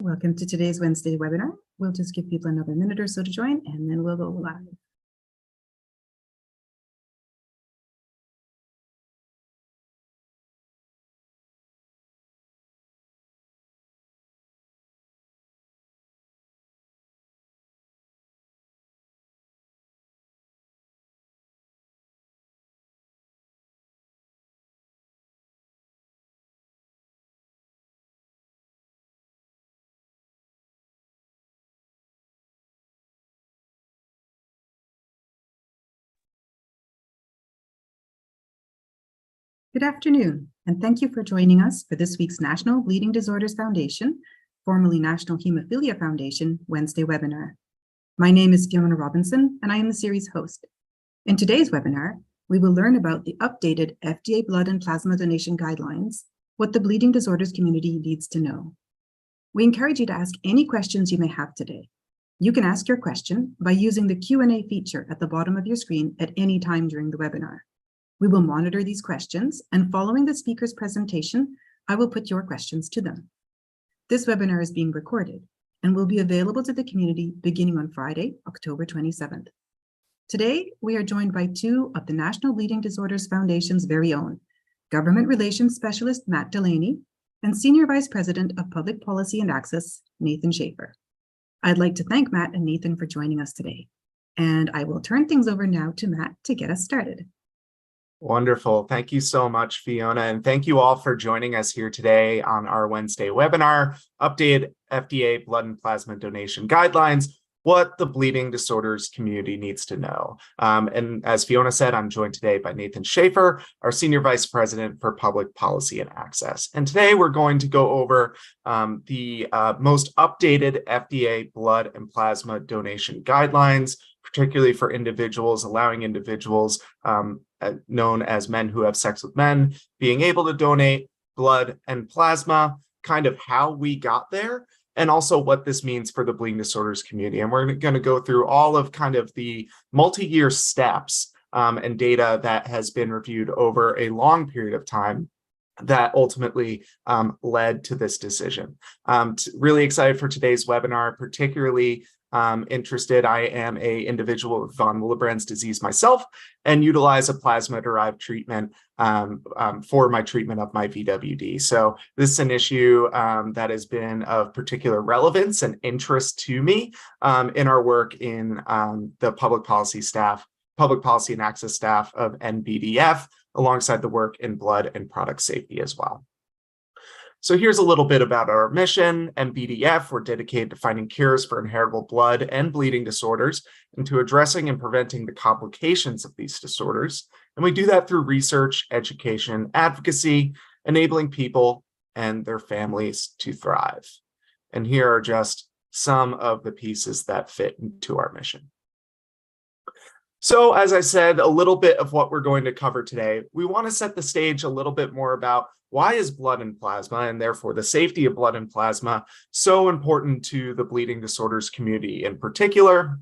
Welcome to today's Wednesday webinar. We'll just give people another minute or so to join, and then we'll go live. Good afternoon, and thank you for joining us for this week's National Bleeding Disorders Foundation, formerly National Hemophilia Foundation, Wednesday webinar. My name is Fiona Robinson, and I am the series host. In today's webinar, we will learn about the updated FDA blood and plasma donation guidelines, what the bleeding disorders community needs to know. We encourage you to ask any questions you may have today. You can ask your question by using the Q&A feature at the bottom of your screen at any time during the webinar. We will monitor these questions, and following the speaker's presentation, I will put your questions to them. This webinar is being recorded and will be available to the community beginning on Friday, October 27th. Today, we are joined by two of the National Bleeding Disorders Foundation's very own, Government Relations Specialist Matt Delaney and Senior Vice President of Public Policy and Access, Nathan Schaefer. I'd like to thank Matt and Nathan for joining us today, and I will turn things over now to Matt to get us started. Wonderful. Thank you so much, Fiona. And thank you all for joining us here today on our Wednesday webinar, Updated FDA Blood and Plasma Donation Guidelines, what the bleeding disorders community needs to know. And as Fiona said, I'm joined today by Nathan Schaefer, our Senior Vice President for Public Policy and Access. And today we're going to go over the most updated FDA blood and plasma donation guidelines, particularly for individuals, allowing individuals known as men who have sex with men, being able to donate blood and plasma, kind of how we got there, and also what this means for the bleeding disorders community. And we're going to go through all of kind of the multi-year steps and data that has been reviewed over a long period of time that ultimately led to this decision. Really excited for today's webinar, particularly interested. I am an individual with von Willebrand's disease myself and utilize a plasma-derived treatment for my treatment of my VWD. So this is an issue that has been of particular relevance and interest to me in our work in the public policy and access staff of NBDF, alongside the work in blood and product safety as well. So here's a little bit about our mission. NBDF, we're dedicated to finding cures for inheritable blood and bleeding disorders and to addressing and preventing the complications of these disorders. And we do that through research, education, advocacy, enabling people and their families to thrive. And here are just some of the pieces that fit into our mission. So as I said, a little bit of what we're going to cover today. We want to set the stage a little bit more about why is blood and plasma, and therefore the safety of blood and plasma, so important to the bleeding disorders community in particular.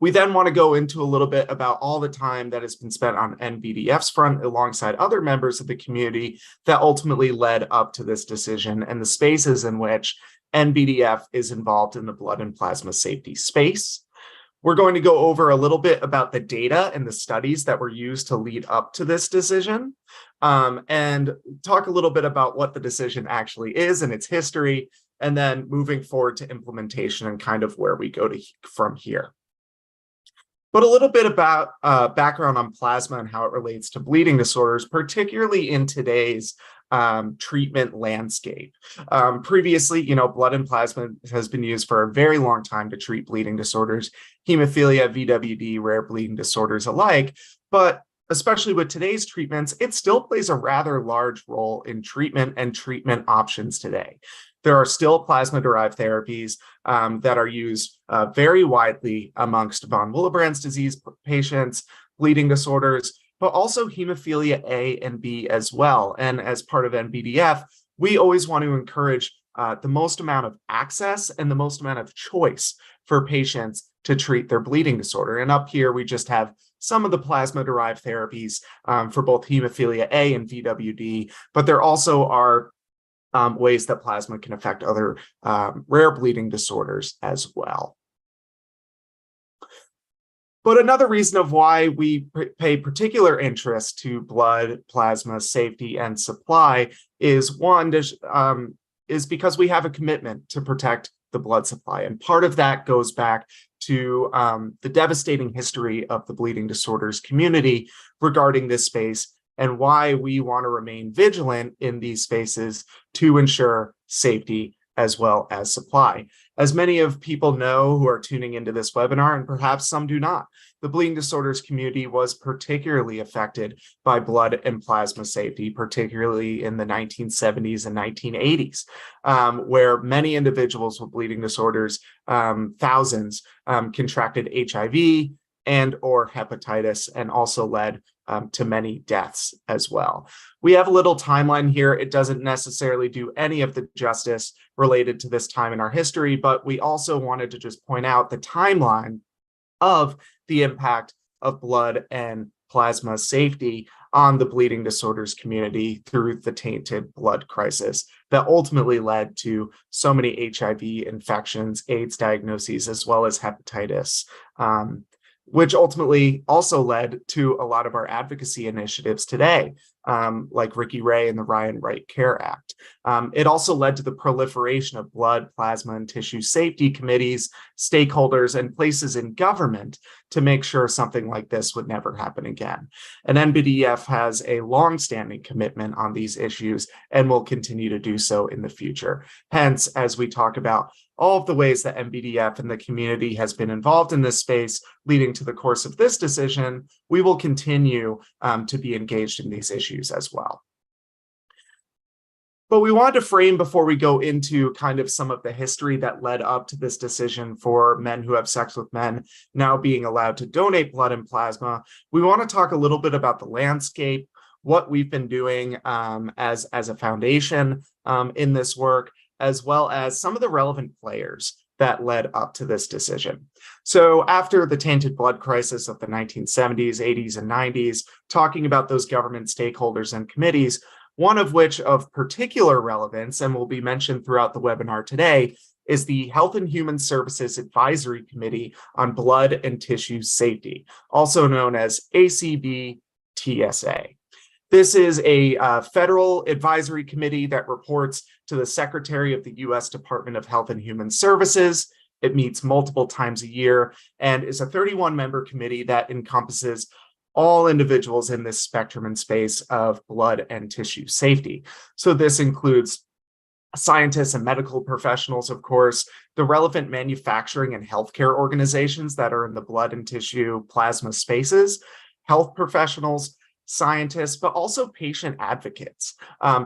We then want to go into a little bit about all the time that has been spent on NBDF's front alongside other members of the community that ultimately led up to this decision and the spaces in which NBDF is involved in the blood and plasma safety space. We're going to go over a little bit about the data and the studies that were used to lead up to this decision, and talk a little bit about what the decision actually is and its history, and then moving forward to implementation and kind of where we go from here. But a little bit about background on plasma and how it relates to bleeding disorders, particularly in today's treatment landscape. Previously, blood and plasma has been used for a very long time to treat bleeding disorders, hemophilia, VWD, rare bleeding disorders alike. But especially with today's treatments, it still plays a rather large role in treatment and treatment options today. There are still plasma-derived therapies that are used very widely amongst von Willebrand's disease patients, bleeding disorders, but also hemophilia A and B as well. And as part of NBDF, we always want to encourage the most amount of access and the most amount of choice for patients to treat their bleeding disorder. And up here, we just have some of the plasma-derived therapies for both hemophilia A and VWD, but there also are ways that plasma can affect other rare bleeding disorders as well. But another reason of why we pay particular interest to blood plasma safety and supply is is because we have a commitment to protect the blood supply. And part of that goes back to the devastating history of the bleeding disorders community regarding this space, and why we want to remain vigilant in these spaces to ensure safety as well as supply. As many of people know who are tuning into this webinar, and perhaps some do not, the bleeding disorders community was particularly affected by blood and plasma safety, particularly in the 1970s and 1980s, where many individuals with bleeding disorders, thousands, contracted HIV and or hepatitis, and also led to many deaths as well. We have a little timeline here. It doesn't necessarily do any of the justice related to this time in our history, but we also wanted to just point out the timeline of the impact of blood and plasma safety on the bleeding disorders community through the tainted blood crisis that ultimately led to so many HIV infections, AIDS diagnoses, as well as hepatitis, which ultimately also led to a lot of our advocacy initiatives today, like Ricky Ray and the Ryan Wright Care Act. It also led to the proliferation of blood, plasma, and tissue safety committees, stakeholders, and places in government to make sure something like this would never happen again. And NBDF has a long-standing commitment on these issues and will continue to do so in the future. Hence, as we talk about all of the ways that NBDF and the community has been involved in this space leading to the course of this decision, we will continue to be engaged in these issues as well. But we wanted to frame, before we go into kind of some of the history that led up to this decision for men who have sex with men now being allowed to donate blood and plasma, we want to talk a little bit about the landscape, what we've been doing as a foundation in this work, as well as some of the relevant players that led up to this decision. So after the tainted blood crisis of the 1970s, 80s, and 90s, talking about those government stakeholders and committees, one of which of particular relevance and will be mentioned throughout the webinar today is the Health and Human Services Advisory Committee on Blood and Tissue Safety, also known as ACB-TSA. This is a federal advisory committee that reports to the Secretary of the U.S. Department of Health and Human Services. It meets multiple times a year and is a 31-member committee that encompasses all individuals in this spectrum and space of blood and tissue safety. So this includes scientists and medical professionals, of course, the relevant manufacturing and healthcare organizations that are in the blood and tissue plasma spaces, health professionals, scientists, but also patient advocates.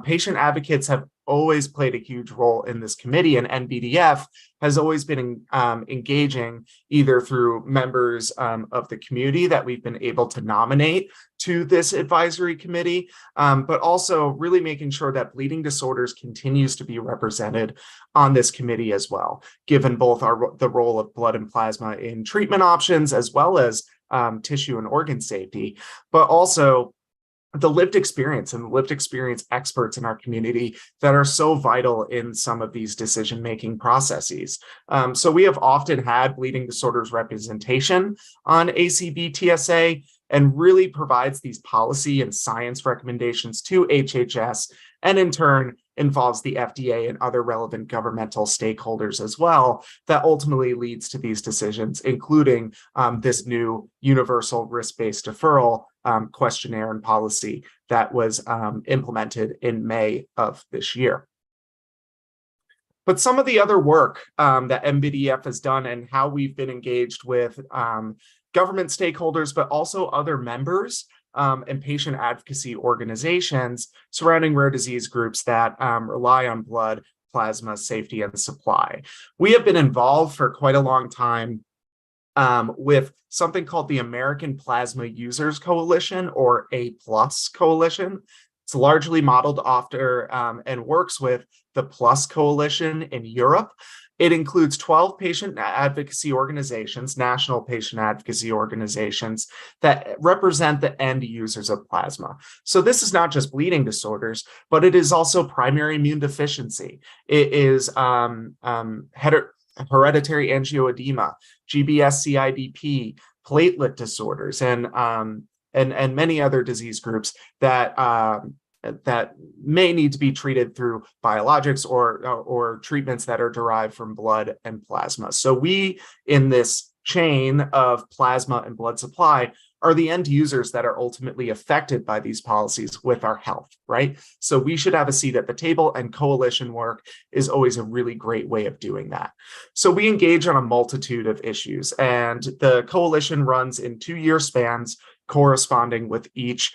Patient advocates have always played a huge role in this committee, and NBDF has always been engaging either through members of the community that we've been able to nominate to this advisory committee, but also really making sure that bleeding disorders continues to be represented on this committee as well, given both the role of blood and plasma in treatment options as well as tissue and organ safety, but also the lived experience and the lived experience experts in our community that are so vital in some of these decision-making processes. So we have often had bleeding disorders representation on ACB-TSA and really provides these policy and science recommendations to HHS, and in turn involves the FDA and other relevant governmental stakeholders as well, that ultimately leads to these decisions, including this new universal risk-based deferral questionnaire and policy that was implemented in May of this year. But some of the other work that NBDF has done and how we've been engaged with government stakeholders, but also other members and patient advocacy organizations surrounding rare disease groups that rely on blood, plasma, safety, and supply. We have been involved for quite a long time with something called the American Plasma Users Coalition, or A+ Coalition. It's largely modeled after and works with the PLUS Coalition in Europe. It includes 12 patient advocacy organizations, national patient advocacy organizations that represent the end users of plasma. So this is not just bleeding disorders, but it is also primary immune deficiency. It is hereditary angioedema, GBS-CIDP, platelet disorders, and many other disease groups that may need to be treated through biologics or treatments that are derived from blood and plasma. So we, in this chain of plasma and blood supply, are the end users that are ultimately affected by these policies with our health, right? So we should have a seat at the table, and coalition work is always a really great way of doing that. So we engage on a multitude of issues, and the coalition runs in 2-year spans corresponding with each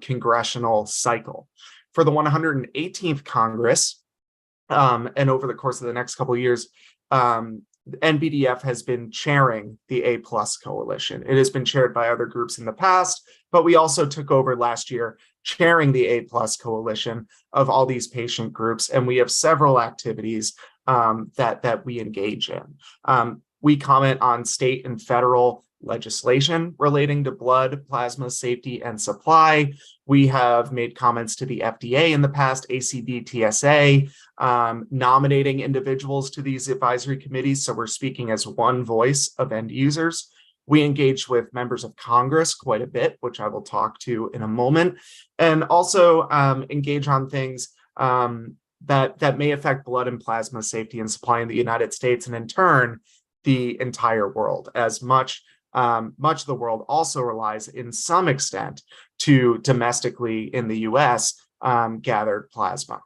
congressional cycle. For the 118th Congress, and over the course of the next couple of years, NBDF has been chairing the A+ coalition. It has been chaired by other groups in the past, but we also took over last year chairing the A+ coalition of all these patient groups, and we have several activities that we engage in. We comment on state and federal legislation relating to blood, plasma safety, and supply. We have made comments to the FDA in the past, ACB, TSA, nominating individuals to these advisory committees. So we're speaking as one voice of end users. We engage with members of Congress quite a bit, which I will talk to in a moment, and also engage on things that may affect blood and plasma safety and supply in the United States, and in turn, the entire world, as much of the world also relies in some extent to domestically in the US gathered plasma.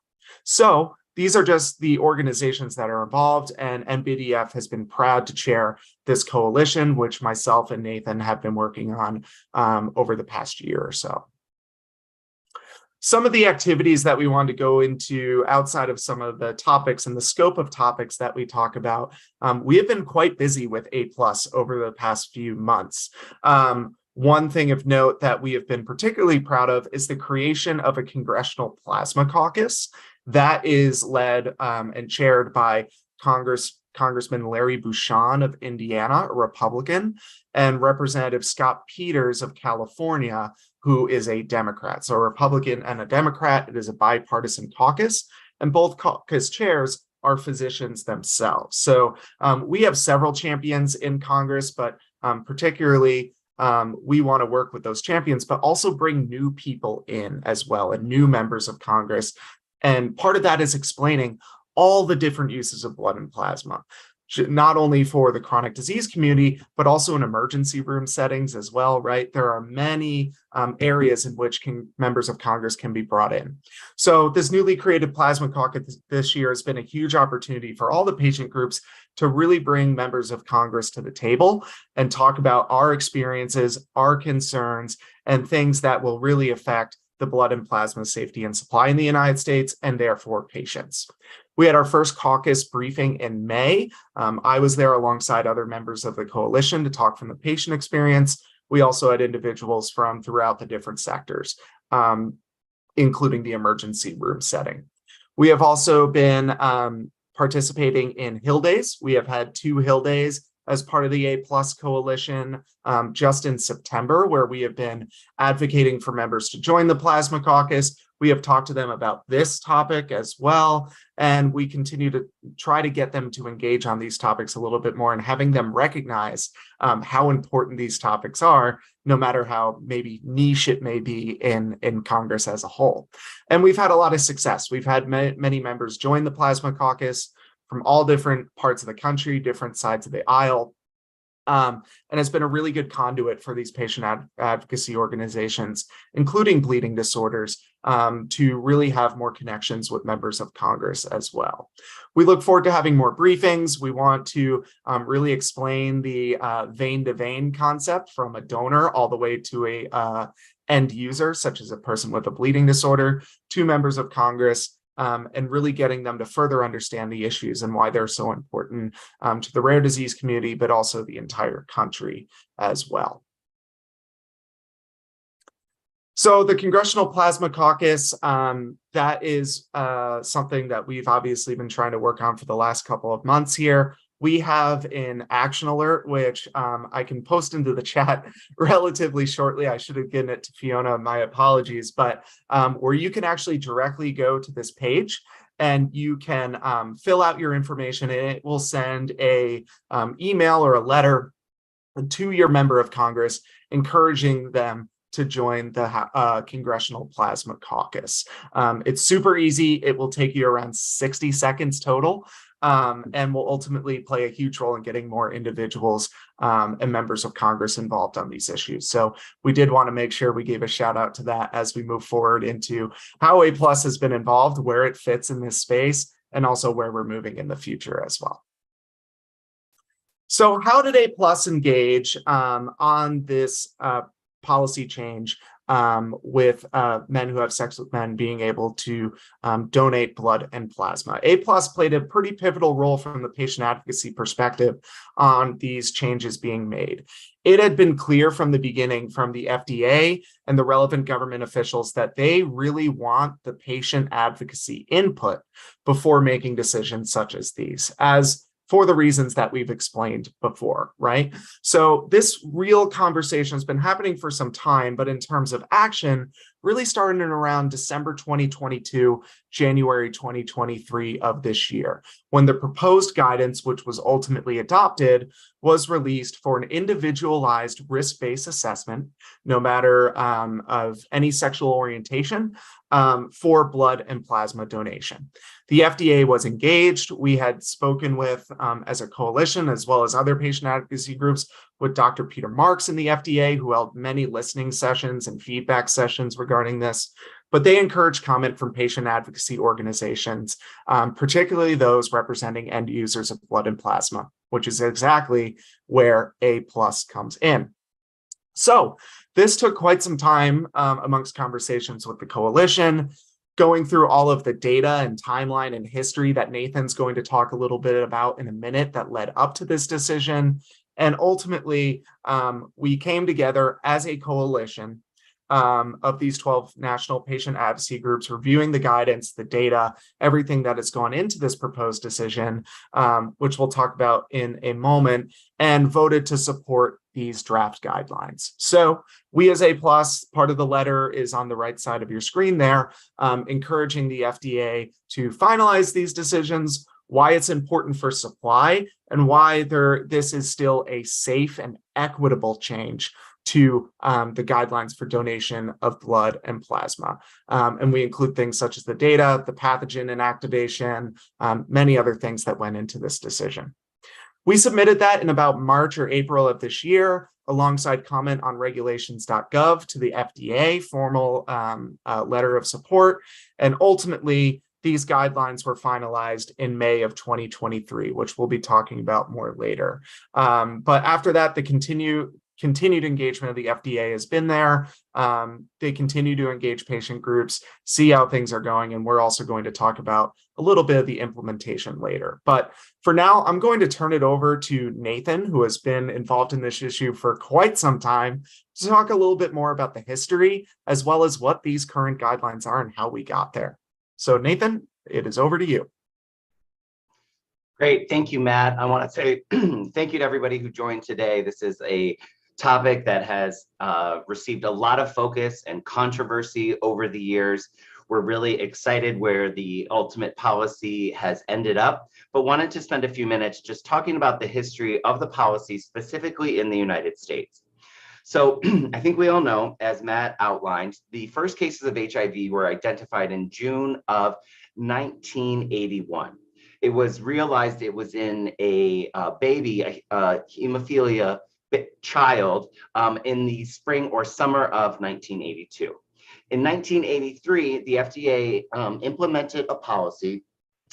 So these are just the organizations that are involved, and NBDF has been proud to chair this coalition, which myself and Nathan have been working on over the past year or so. Some of the activities that we want to go into outside of some of the topics and the scope of topics that we talk about, we have been quite busy with A+ over the past few months. One thing of note that we have been particularly proud of is the creation of a Congressional Plasma Caucus that is led and chaired by Congressman Larry Bouchon of Indiana, a Republican, and Representative Scott Peters of California, who is a Democrat. So a Republican and a Democrat, it is a bipartisan caucus, and both caucus chairs are physicians themselves. So we have several champions in Congress, but particularly we want to work with those champions, but also bring new people in as well, and new members of Congress. And part of that is explaining all the different uses of blood and plasma, not only for the chronic disease community, but also in emergency room settings as well, right? There are many areas in which members of Congress can be brought in. So this newly created Plasma Caucus this year has been a huge opportunity for all the patient groups to really bring members of Congress to the table and talk about our experiences, our concerns, and things that will really affect the blood and plasma safety and supply in the United States, and therefore patients. We had our first caucus briefing in May. I was there alongside other members of the coalition to talk from the patient experience. We also had individuals from throughout the different sectors, including the emergency room setting. We have also been participating in Hill Days. We have had 2 Hill Days as part of the A+ coalition just in September, where we have been advocating for members to join the Plasma Caucus. We have talked to them about this topic as well, and we continue to try to get them to engage on these topics a little bit more, and having them recognize how important these topics are, no matter how maybe niche it may be in Congress as a whole. And we've had a lot of success. We've had many members join the Plasma Caucus from all different parts of the country, different sides of the aisle. And it's been a really good conduit for these patient advocacy organizations, including bleeding disorders, to really have more connections with members of Congress as well. We look forward to having more briefings. We want to really explain the vein-to-vein concept from a donor all the way to a end user, such as a person with a bleeding disorder, to members of Congress, and really getting them to further understand the issues and why they're so important to the rare disease community, but also the entire country as well. So the Congressional Plasma Caucus, that is something that we've obviously been trying to work on for the last couple of months here. We have an action alert, which I can post into the chat relatively shortly. I should have given it to Fiona, my apologies, but where you can actually directly go to this page and you can fill out your information, and it will send a email or a letter to your member of Congress encouraging them to join the Congressional Plasma Caucus. It's super easy. It will take you around 60 seconds total, and will ultimately play a huge role in getting more individuals and members of Congress involved on these issues. So we did want to make sure we gave a shout out to that as we move forward into how A+ has been involved, where it fits in this space, and also where we're moving in the future as well. So how did A+ engage on this policy change with men who have sex with men being able to donate blood and plasma? A+ played a pretty pivotal role from the patient advocacy perspective on these changes being made. It had been clear from the beginning from the FDA and the relevant government officials that they really want the patient advocacy input before making decisions such as these, as for the reasons that we've explained before, right? So this real conversation has been happening for some time, but in terms of action, really started in around December 2022, January 2023 of this year, when the proposed guidance, which was ultimately adopted, was released for an individualized risk-based assessment, no matter of any sexual orientation, for blood and plasma donation. The FDA was engaged. We had spoken with, as a coalition, as well as other patient advocacy groups, with Dr. Peter Marks in the FDA, who held many listening sessions and feedback sessions regarding this. But they encouraged comment from patient advocacy organizations, particularly those representing end users of blood and plasma, which is exactly where A+ comes in. So this took quite some time amongst conversations with the coalition, going through all of the data and timeline and history that Nathan's going to talk a little bit about in a minute that led up to this decision. And ultimately, we came together as a coalition of these 12 national patient advocacy groups, reviewing the guidance, the data, everything that has gone into this proposed decision, which we'll talk about in a moment, and voted to support these draft guidelines. So we as A+, part of the letter is on the right side of your screen there, encouraging the FDA to finalize these decisions, why it's important for supply, and why this is still a safe and equitable change to the guidelines for donation of blood and plasma. And we include things such as the data, the pathogen inactivation, many other things that went into this decision. We submitted that in about March or April of this year, alongside comment on regulations.gov to the FDA, formal letter of support. And ultimately, these guidelines were finalized in May of 2023, which we'll be talking about more later. But after that, the continued engagement of the FDA has been there. They continue to engage patient groups, see how things are going, and we're also going to talk about a little bit of the implementation later. But for now, I'm going to turn it over to Nathan, who has been involved in this issue for quite some time, to talk a little bit more about the history, as well as what these current guidelines are and how we got there. So Nathan, it is over to you. Great, thank you, Matt. I want to say thank you to everybody who joined today. This is a topic that has received a lot of focus and controversy over the years. We're really excited where the ultimate policy has ended up, but wanted to spend a few minutes just talking about the history of the policy specifically in the United States. So I think we all know, as Matt outlined, the first cases of HIV were identified in June of 1981. It was realized it was in a baby, a hemophilia child in the spring or summer of 1982. In 1983, the FDA implemented a policy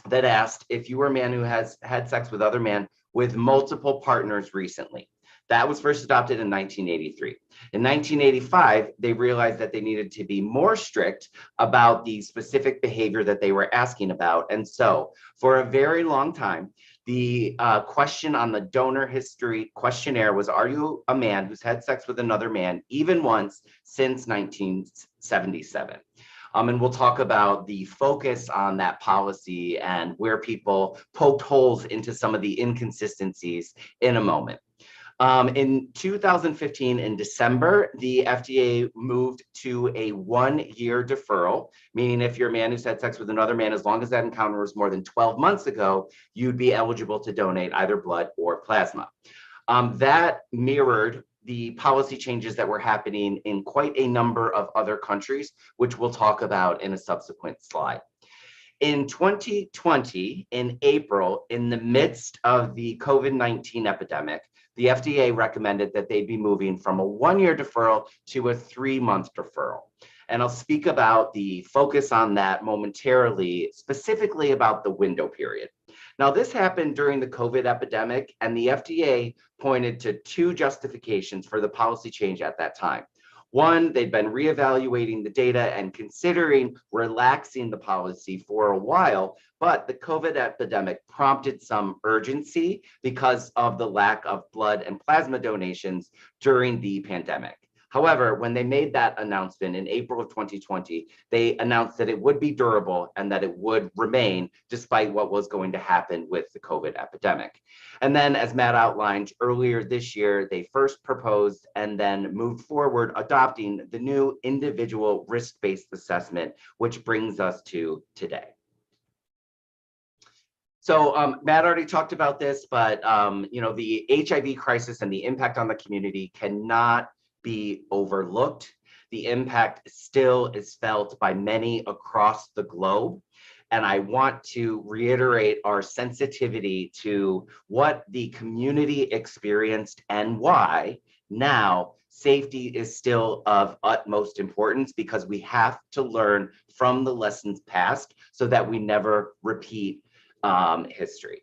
that asked if you were a man who has had sex with other men with multiple partners recently. That was first adopted in 1983. In 1985, they realized that they needed to be more strict about the specific behavior that they were asking about. And so for a very long time, The question on the donor history questionnaire was, are you a man who's had sex with another man even once since 1977? And we'll talk about the focus on that policy and where people poked holes into some of the inconsistencies in a moment. In 2015, in December, the FDA moved to a 1-year deferral, meaning if you're a man who's had sex with another man, as long as that encounter was more than 12 months ago, you'd be eligible to donate either blood or plasma. That mirrored the policy changes that were happening in quite a number of other countries, which we'll talk about in a subsequent slide. In 2020, in April, in the midst of the COVID-19 epidemic, the FDA recommended that they'd be moving from a 1-year deferral to a 3-month deferral. And I'll speak about the focus on that momentarily, specifically about the window period. Now, this happened during the COVID epidemic, and the FDA pointed to 2 justifications for the policy change at that time. One, they'd been reevaluating the data and considering relaxing the policy for a while, but the COVID epidemic prompted some urgency because of the lack of blood and plasma donations during the pandemic. However, when they made that announcement in April of 2020, they announced that it would be durable and that it would remain despite what was going to happen with the COVID epidemic. And then, as Matt outlined earlier this year, they first proposed and then moved forward adopting the new individual risk-based assessment, which brings us to today. So Matt already talked about this, but the HIV crisis and the impact on the community cannot be overlooked. The impact still is felt by many across the globe. And I want to reiterate our sensitivity to what the community experienced and why now safety is still of utmost importance, because we have to learn from the lessons past so that we never repeat history.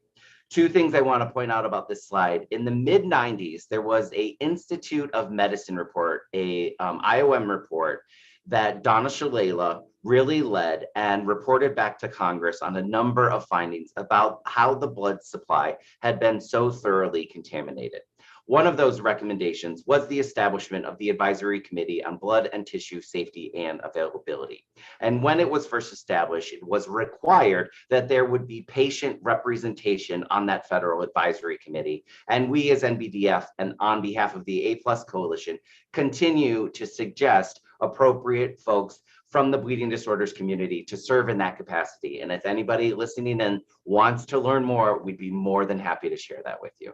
2 things I want to point out about this slide. In the mid-90s, there was a Institute of Medicine report, a IOM report that Donna Shalala really led and reported back to Congress on a number of findings about how the blood supply had been so thoroughly contaminated. One of those recommendations was the establishment of the Advisory Committee on Blood and Tissue Safety and Availability. And when it was first established, it was required that there would be patient representation on that federal advisory committee. And we as NBDF, and on behalf of the A+ Coalition, continue to suggest appropriate folks from the bleeding disorders community to serve in that capacity. And if anybody listening in wants to learn more, we'd be more than happy to share that with you.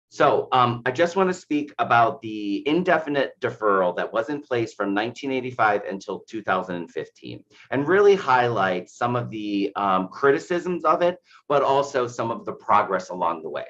So I just want to speak about the indefinite deferral that was in place from 1985 until 2015, and really highlight some of the criticisms of it, but also some of the progress along the way.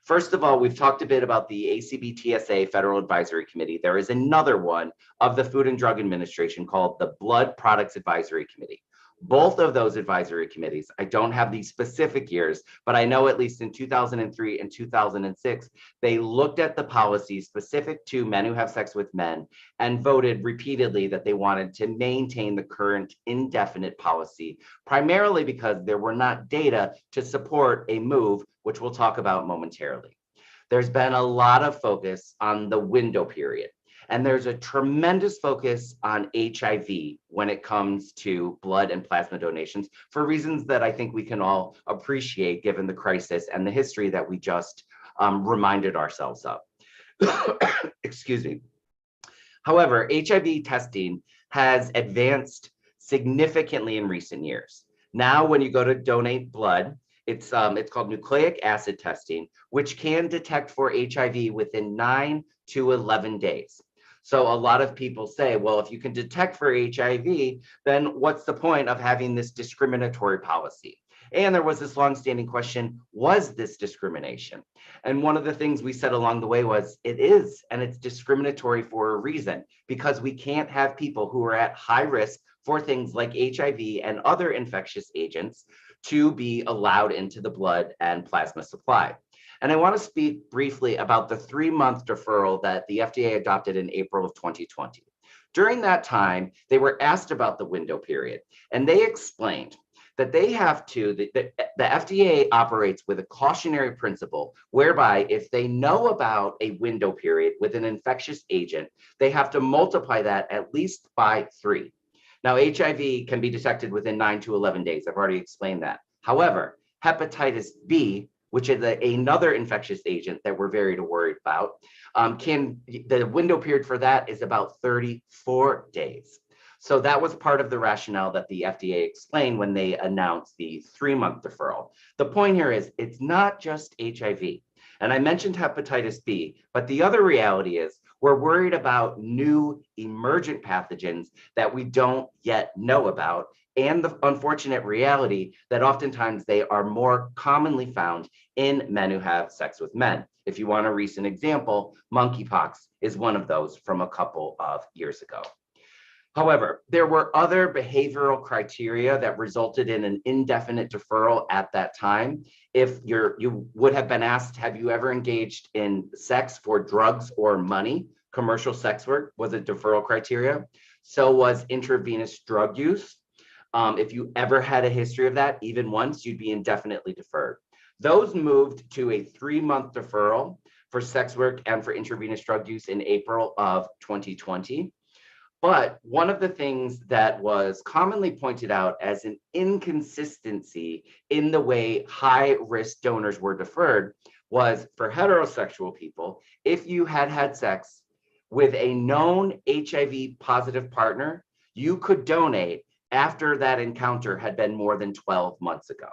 First of all, we've talked a bit about the ACB-TSA Federal Advisory Committee. There is another one of the Food and Drug Administration called the Blood Products Advisory Committee. Both of those advisory committees, I don't have these specific years, but I know at least in 2003 and 2006, they looked at the policy specific to men who have sex with men and voted repeatedly that they wanted to maintain the current indefinite policy, primarily because there were not data to support a move, which we'll talk about momentarily. There's been a lot of focus on the window period. And there's a tremendous focus on HIV when it comes to blood and plasma donations, for reasons that I think we can all appreciate given the crisis and the history that we just reminded ourselves of. Excuse me. However, HIV testing has advanced significantly in recent years. Now, when you go to donate blood, it's called nucleic acid testing, which can detect for HIV within 9 to 11 days. So a lot of people say, well, if you can detect for HIV, then what's the point of having this discriminatory policy? And there was this longstanding question, was this discrimination? And one of the things we said along the way was, it is, and it's discriminatory for a reason, because we can't have people who are at high risk for things like HIV and other infectious agents to be allowed into the blood and plasma supply. And I want to speak briefly about the 3-month deferral that the FDA adopted in April of 2020. During that time, they were asked about the window period, and they explained that they have to, the FDA operates with a cautionary principle whereby if they know about a window period with an infectious agent, they have to multiply that at least by 3. Now, HIV can be detected within 9 to 11 days. I've already explained that. However, hepatitis B, which is another infectious agent that we're very worried about, the window period for that is about 34 days. So that was part of the rationale that the FDA explained when they announced the 3-month deferral. The point here is it's not just HIV. And I mentioned hepatitis B, but the other reality is we're worried about new emergent pathogens that we don't yet know about, and the unfortunate reality that oftentimes they are more commonly found in men who have sex with men. If you want a recent example, monkeypox is one of those from a couple of years ago. However, there were other behavioral criteria that resulted in an indefinite deferral at that time. If you would have been asked, have you ever engaged in sex for drugs or money? Commercial sex work was a deferral criteria. So was intravenous drug use. If you ever had a history of that, even once, you'd be indefinitely deferred. Those moved to a 3-month deferral for sex work and for intravenous drug use in April of 2020. But one of the things that was commonly pointed out as an inconsistency in the way high-risk donors were deferred was for heterosexual people, if you had had sex with a known HIV positive partner, you could donate after that encounter had been more than 12 months ago.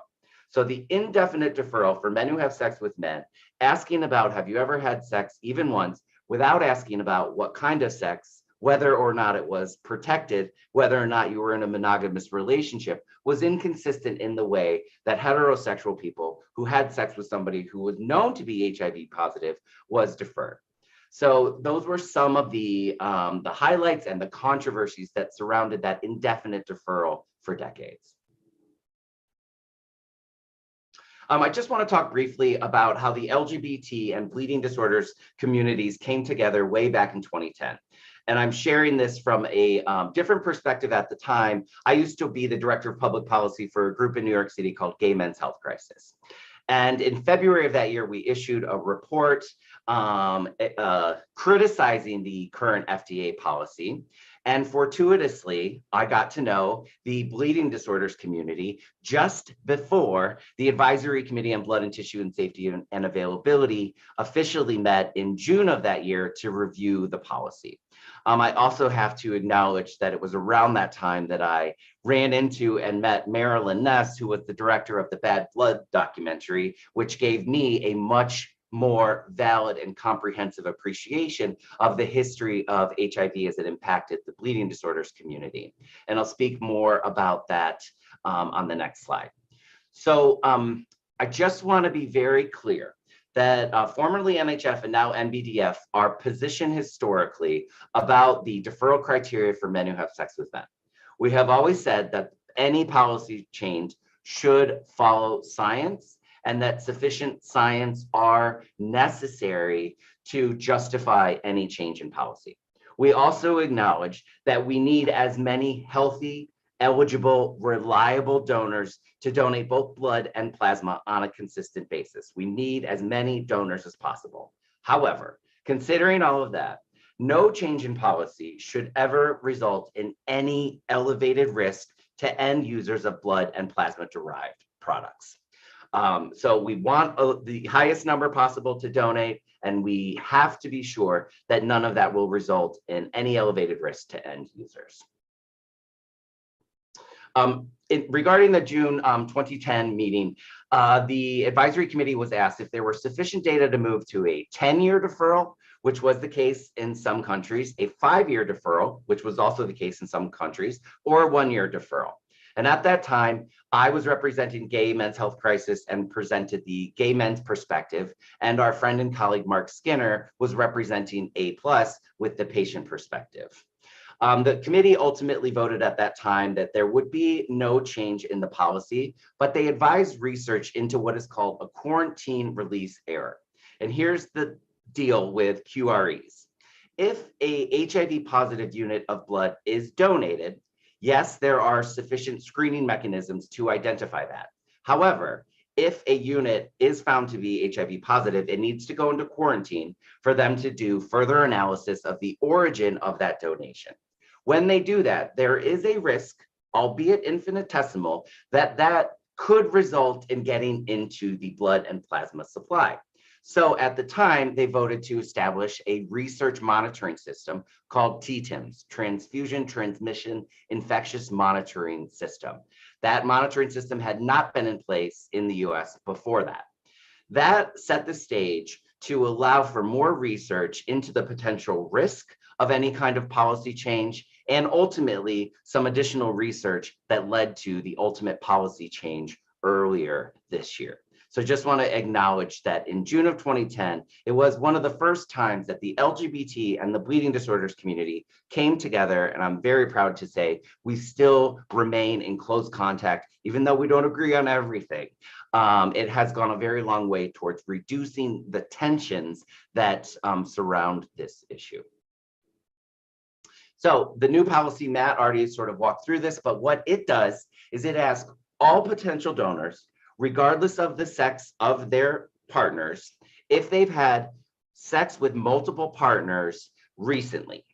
So the indefinite deferral for men who have sex with men, asking about, have you ever had sex even once, without asking about what kind of sex, whether or not it was protected, whether or not you were in a monogamous relationship, was inconsistent in the way that heterosexual people who had sex with somebody who was known to be HIV positive was deferred. So those were some of the highlights and the controversies that surrounded that indefinite deferral for decades. I just want to talk briefly about how the LGBT and bleeding disorders communities came together way back in 2010. And I'm sharing this from a different perspective at the time. I used to be the director of public policy for a group in New York City called Gay Men's Health Crisis. And in February of that year, we issued a report criticizing the current FDA policy. And fortuitously, I got to know the bleeding disorders community just before the Advisory Committee on Blood and Tissue and Safety and Availability officially met in June of that year to review the policy. I also have to acknowledge that it was around that time that I ran into and met Marilyn Ness, who was the director of the Bad Blood documentary, which gave me a much more valid and comprehensive appreciation of the history of HIV as it impacted the bleeding disorders community. And I'll speak more about that on the next slide. So I just want to be very clear that formerly NHF and now NBDF are positioned historically about the deferral criteria for men who have sex with men. We have always said that any policy change should follow science, and that sufficient science are necessary to justify any change in policy. We also acknowledge that we need as many healthy, eligible, reliable donors to donate both blood and plasma on a consistent basis. We need as many donors as possible. However, considering all of that, no change in policy should ever result in any elevated risk to end users of blood and plasma derived products. So we want the highest number possible to donate, and we have to be sure that none of that will result in any elevated risk to end users. Regarding the June 2010 meeting, the advisory committee was asked if there were sufficient data to move to a 10-year deferral, which was the case in some countries, a 5-year deferral, which was also the case in some countries, or a 1-year deferral. And at that time, I was representing Gay Men's Health Crisis and presented the gay men's perspective. And our friend and colleague, Mark Skinner, was representing A+ with the patient perspective. The committee ultimately voted at that time that there would be no change in the policy, but they advised research into what is called a quarantine release error. And here's the deal with QREs. If a HIV positive unit of blood is donated, Yes, there are sufficient screening mechanisms to identify that. However, if a unit is found to be HIV positive, it needs to go into quarantine for them to do further analysis of the origin of that donation. When they do that, there is a risk, albeit infinitesimal, that could result in getting into the blood and plasma supply. So at the time, they voted to establish a research monitoring system called TTIMS, Transfusion Transmission Infectious Monitoring System. That monitoring system had not been in place in the US before that. That set the stage to allow for more research into the potential risk of any kind of policy change, and ultimately some additional research that led to the ultimate policy change earlier this year. So just want to acknowledge that in June of 2010, it was one of the first times that the LGBT and the bleeding disorders community came together. And I'm very proud to say we still remain in close contact, even though we don't agree on everything. It has gone a very long way towards reducing the tensions that surround this issue. So the new policy, Matt already sort of walked through this, but what it does is it asks all potential donors, regardless of the sex of their partners, if they've had sex with multiple partners recently.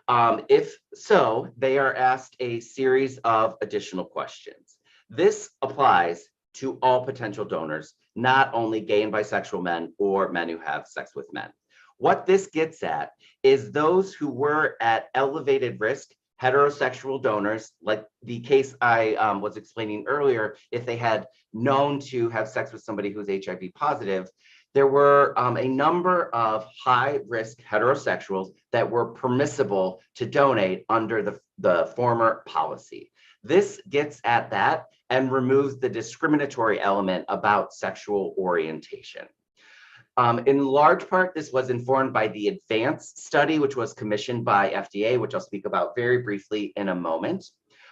If so, they are asked a series of additional questions. This applies to all potential donors, not only gay and bisexual men or men who have sex with men. What this gets at is those who were at elevated risk, heterosexual donors, like the case I was explaining earlier, if they had known to have sex with somebody who's HIV positive, there were a number of high-risk heterosexuals that were permissible to donate under the former policy. This gets at that and removes the discriminatory element about sexual orientation. In large part, this was informed by the ADVANCE study, which was commissioned by FDA, which I'll speak about very briefly in a moment.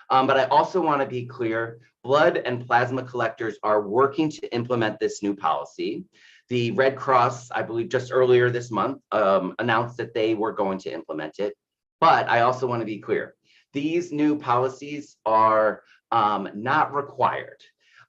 But I also want to be clear, blood and plasma collectors are working to implement this new policy. The Red Cross, I believe just earlier this month, announced that they were going to implement it. But I also want to be clear, these new policies are not required.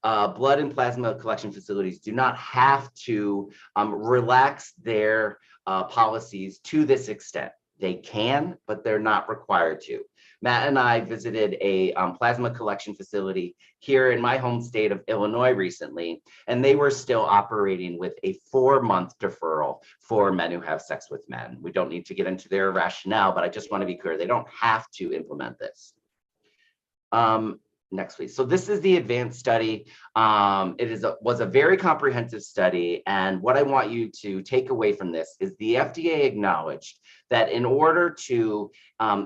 Blood and plasma collection facilities do not have to relax their policies to this extent. They can, but they're not required to. Matt and I visited a plasma collection facility here in my home state of Illinois recently, and they were still operating with a 4-month deferral for men who have sex with men. We don't need to get into their rationale, but I just want to be clear, they don't have to implement this. Next, please. So this is the ADVANCE study. It was a very comprehensive study. And what I want you to take away from this is the FDA acknowledged that in order to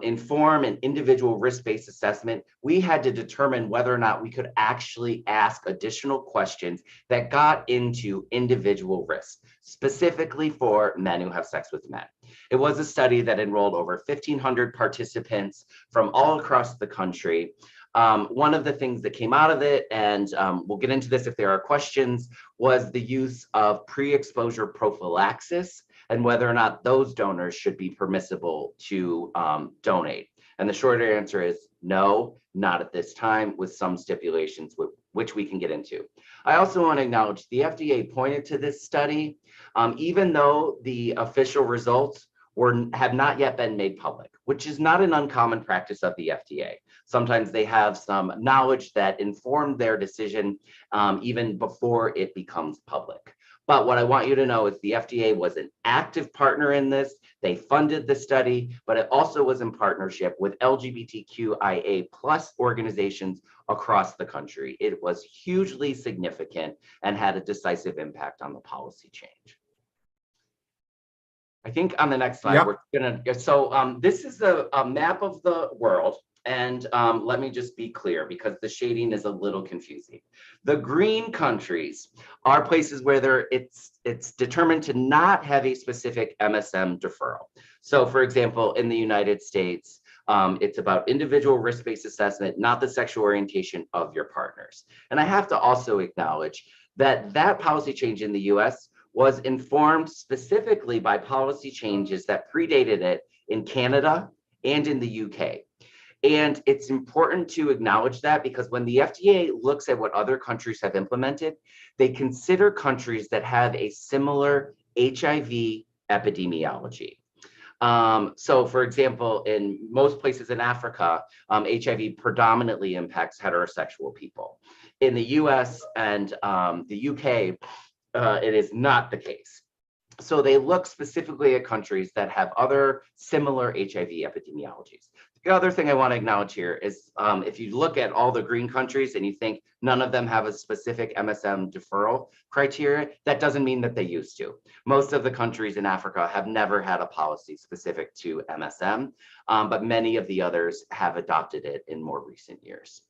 inform an individual risk-based assessment, we had to determine whether or not we could actually ask additional questions that got into individual risk, specifically for men who have sex with men. It was a study that enrolled over 1,500 participants from all across the country. One of the things that came out of it, and we'll get into this if there are questions, was the use of pre-exposure prophylaxis and whether or not those donors should be permissible to donate. And the shorter answer is no, not at this time, with some stipulations which we can get into. I also want to acknowledge the FDA pointed to this study, even though the official results have not yet been made public, which is not an uncommon practice of the FDA. Sometimes they have some knowledge that informed their decision even before it becomes public. But what I want you to know is the FDA was an active partner in this. They funded the study, but it also was in partnership with LGBTQIA+ organizations across the country. It was hugely significant and had a decisive impact on the policy change. I think on the next slide, yep. We're gonna, so this is a map of the world. And let me just be clear because the shading is a little confusing. The green countries are places where it's determined to not have a specific MSM deferral. So for example, in the United States, it's about individual risk-based assessment, not the sexual orientation of your partners. And I have to also acknowledge that that policy change in the US was informed specifically by policy changes that predated it in Canada and in the UK. And it's important to acknowledge that, because when the FDA looks at what other countries have implemented, they consider countries that have a similar HIV epidemiology. So for example, in most places in Africa, HIV predominantly impacts heterosexual people. In the US and the UK, it is not the case. So they look specifically at countries that have other similar HIV epidemiologies. The other thing I want to acknowledge here is if you look at all the green countries and you think none of them have a specific MSM deferral criteria, that doesn't mean that they used to. Most of the countries in Africa have never had a policy specific to MSM, but many of the others have adopted it in more recent years.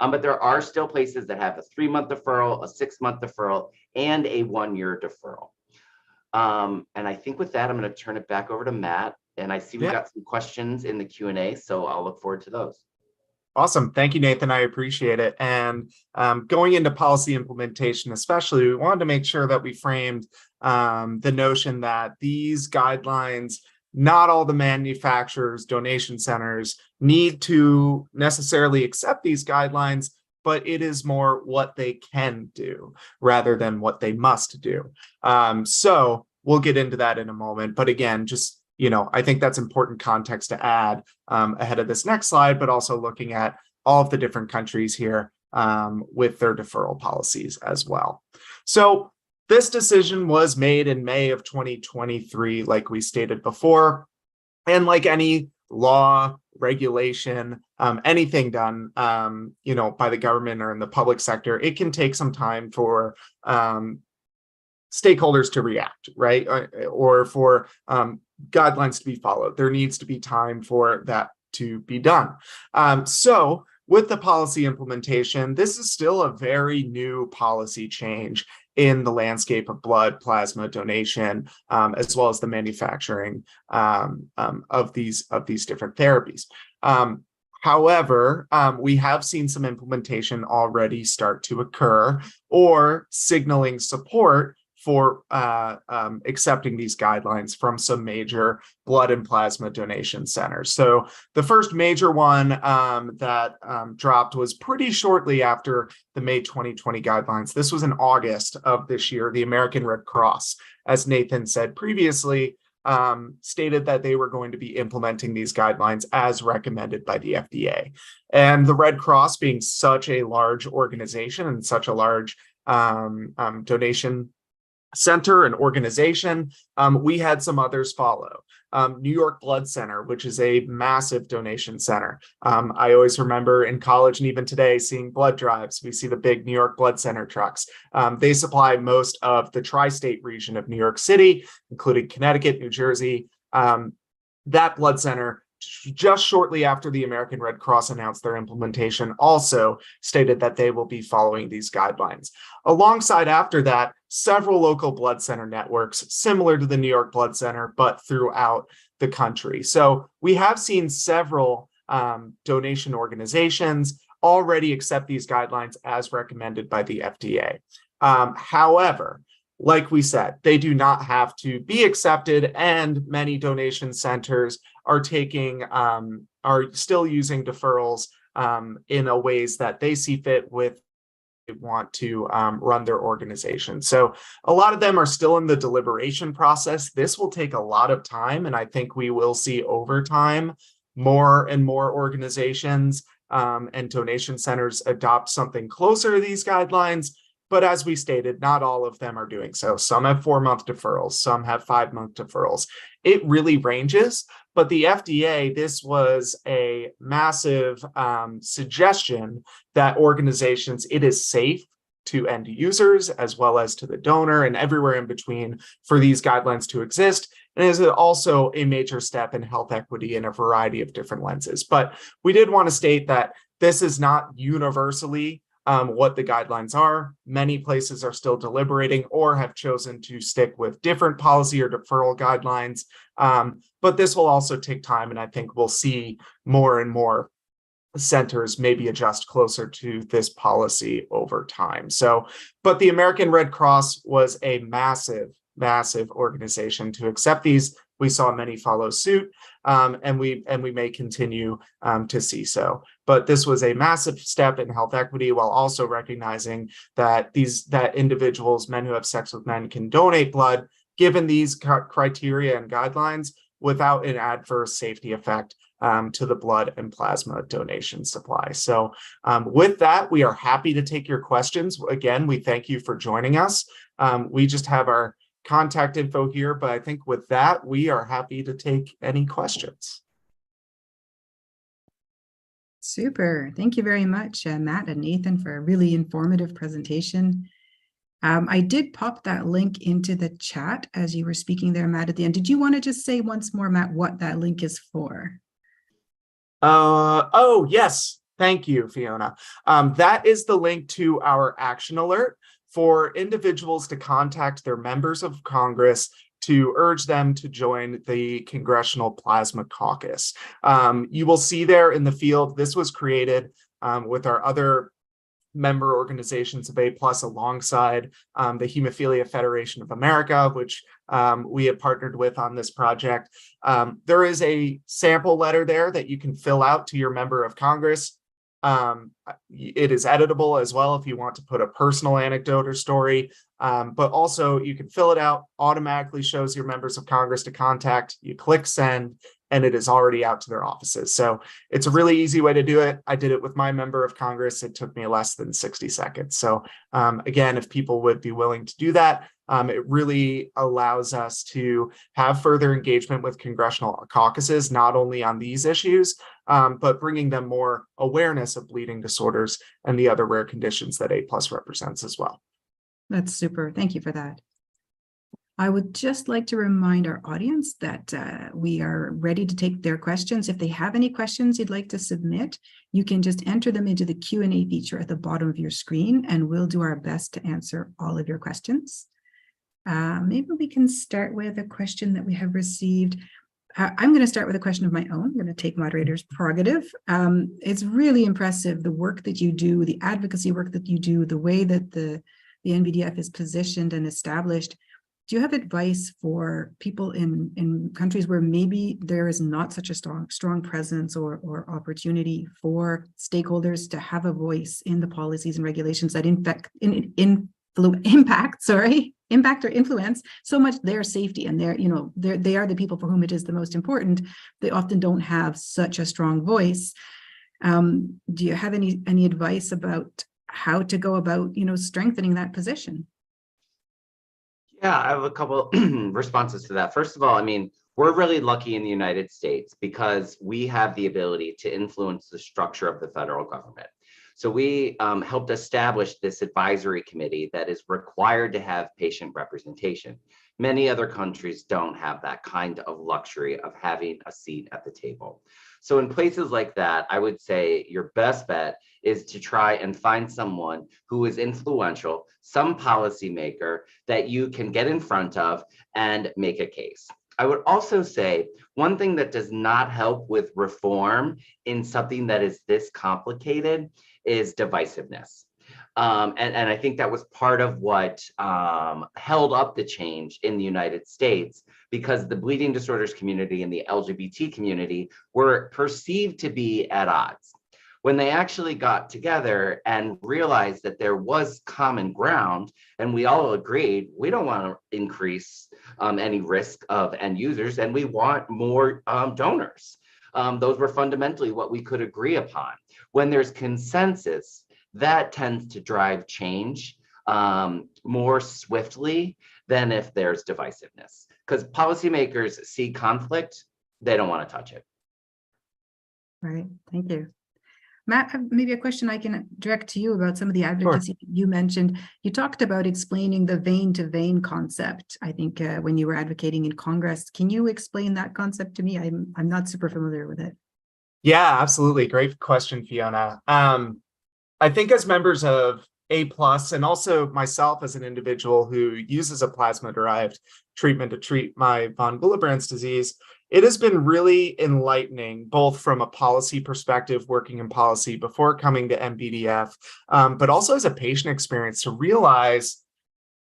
But there are still places that have a 3-month deferral, a 6-month deferral, and a 1-year deferral. And I think with that, I'm going to turn it back over to Matt. And I see we got some questions in the Q&A, so I'll look forward to those. Awesome. Thank you, Nathan. I appreciate it. And going into policy implementation, especially, we wanted to make sure that we framed the notion that these guidelines, not all the manufacturers, donation centers need to necessarily accept these guidelines, but it is more what they can do rather than what they must do. So we'll get into that in a moment. But again, just, I think that's important context to add ahead of this next slide, but also looking at all of the different countries here with their deferral policies as well. So this decision was made in May of 2023, like we stated before, and like any law, regulation, anything done, by the government or in the public sector, it can take some time for stakeholders to react, right? Or for guidelines to be followed. There needs to be time for that to be done. So with the policy implementation, this is still a very new policy change in the landscape of blood plasma donation, as well as the manufacturing of these different therapies. However, we have seen some implementation already start to occur, or signaling support for accepting these guidelines from some major blood and plasma donation centers. So the first major one that dropped was pretty shortly after the May 2020 guidelines. This was in August of this year. The American Red Cross, as Nathan said previously, stated that they were going to be implementing these guidelines as recommended by the FDA. And the Red Cross, being such a large organization and such a large donation center and organization, we had some others follow. New York Blood Center, which is a massive donation center. I always remember in college and even today seeing blood drives. We see the big New York Blood Center trucks. They supply most of the tri-state region of New York City, including Connecticut, New Jersey. That blood center, just shortly after the American Red Cross announced their implementation, also stated that they will be following these guidelines. Alongside after that, several local blood center networks, similar to the New York Blood Center, but throughout the country. So we have seen several donation organizations already accept these guidelines as recommended by the FDA. However, like we said, they do not have to be accepted, and many donation centers are still using deferrals in a ways that they see fit with want to run their organization. So a lot of them are still in the deliberation process. This will take a lot of time, and I think we will see over time more and more organizations and donation centers adopt something closer to these guidelines. But as we stated, not all of them are doing so. Some have 4-month deferrals, some have 5-month deferrals. It really ranges, but the FDA, this was a massive suggestion that organizations, it is safe to end users as well as to the donor and everywhere in between for these guidelines to exist. And is also a major step in health equity in a variety of different lenses. But we did want to state that this is not universally what the guidelines are. Many places are still deliberating or have chosen to stick with different policy or deferral guidelines. But this will also take time, and I think we'll see more and more centers maybe adjust closer to this policy over time. So, but the American Red Cross was a massive organization to accept these we saw many follow suit, and we may continue to see so. But this was a massive step in health equity, while also recognizing that individuals, men who have sex with men, can donate blood given these criteria and guidelines without an adverse safety effect to the blood and plasma donation supply. So with that, we are happy to take your questions. Again, we thank you for joining us. We just have our contact info here, but I think with that, we are happy to take any questions. Super. Thank you very much, Matt and Nathan, for a really informative presentation. I did pop that link into the chat as you were speaking there, Matt, at the end. Did you want to just say once more, Matt, what that link is for? Oh, yes. Thank you, Fiona. That is the link to our action alert for individuals to contact their members of Congress to urge them to join the Congressional Plasma Caucus. You will see there in the field, this was created with our other member organizations of A+ alongside the Hemophilia Federation of America, which we have partnered with on this project. There is a sample letter there that you can fill out to your member of Congress. It is editable as well if you want to put a personal anecdote or story, but also you can fill it out, automatically shows your members of Congress to contact, you click send, and it is already out to their offices. So it's a really easy way to do it. I did it with my member of Congress. It took me less than 60 seconds. So again, if people would be willing to do that, it really allows us to have further engagement with congressional caucuses, not only on these issues, but bringing them more awareness of bleeding disorders and the other rare conditions that A+ represents as well. That's super. Thank you for that. I would just like to remind our audience that we are ready to take their questions. If they have any questions you'd like to submit, you can just enter them into the Q&A feature at the bottom of your screen, and we'll do our best to answer all of your questions. Maybe we can start with a question that we have received. I'm going to start with a question of my own. I'm going to take moderator's prerogative. It's really impressive, the work that you do, the advocacy work that you do, the way that the NBDF is positioned and established. Do you have advice for people in countries where maybe there is not such a strong presence or opportunity for stakeholders to have a voice in the policies and regulations that impact or influence so much their safety, and they are the people for whom it is the most important? They often don't have such a strong voice. Do you have any advice about how to go about strengthening that position? Yeah, I have a couple responses to that. First of all, I mean, we're really lucky in the United States because we have the ability to influence the structure of the federal government. So we helped establish this advisory committee that is required to have patient representation. Many other countries don't have that kind of luxury of having a seat at the table. So in places like that, I would say your best bet is to try and find someone who is influential, some policymaker that you can get in front of and make a case. I would also say one thing that does not help with reform in something that is this complicated is divisiveness. And I think that was part of what held up the change in the United States, because the bleeding disorders community and the LGBT community were perceived to be at odds. When they actually got together and realized that there was common ground, and we all agreed, we don't want to increase any risk of end users, and we want more donors. Those were fundamentally what we could agree upon. When there's consensus, that tends to drive change more swiftly than if there's divisiveness. Because policymakers see conflict, they don't want to touch it. Right, thank you. Matt, maybe a question I can direct to you about some of the advocacy you mentioned. You talked about explaining the vein-to-vein concept, I think, when you were advocating in Congress. Can you explain that concept to me? I'm not super familiar with it. Yeah, absolutely. Great question, Fiona. I think as members of A+, and also myself as an individual who uses a plasma-derived treatment to treat my von Willebrand's disease, it has been really enlightening, both from a policy perspective, working in policy before coming to NBDF, but also as a patient experience, to realize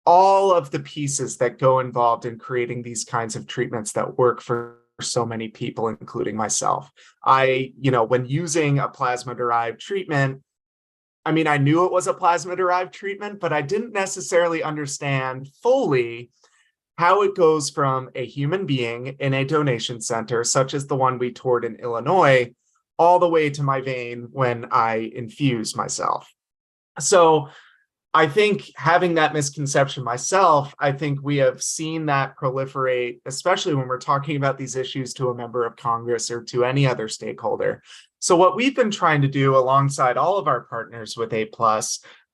all of the pieces that go involved in creating these kinds of treatments that work for so many people, including myself. When using a plasma-derived treatment, I mean, I knew it was a plasma-derived treatment, but I didn't necessarily understand fully how it goes from a human being in a donation center, such as the one we toured in Illinois, all the way to my vein when I infuse myself. So I think having that misconception myself, I think we have seen that proliferate, especially when we're talking about these issues to a member of Congress or to any other stakeholder. So what we've been trying to do alongside all of our partners with A+,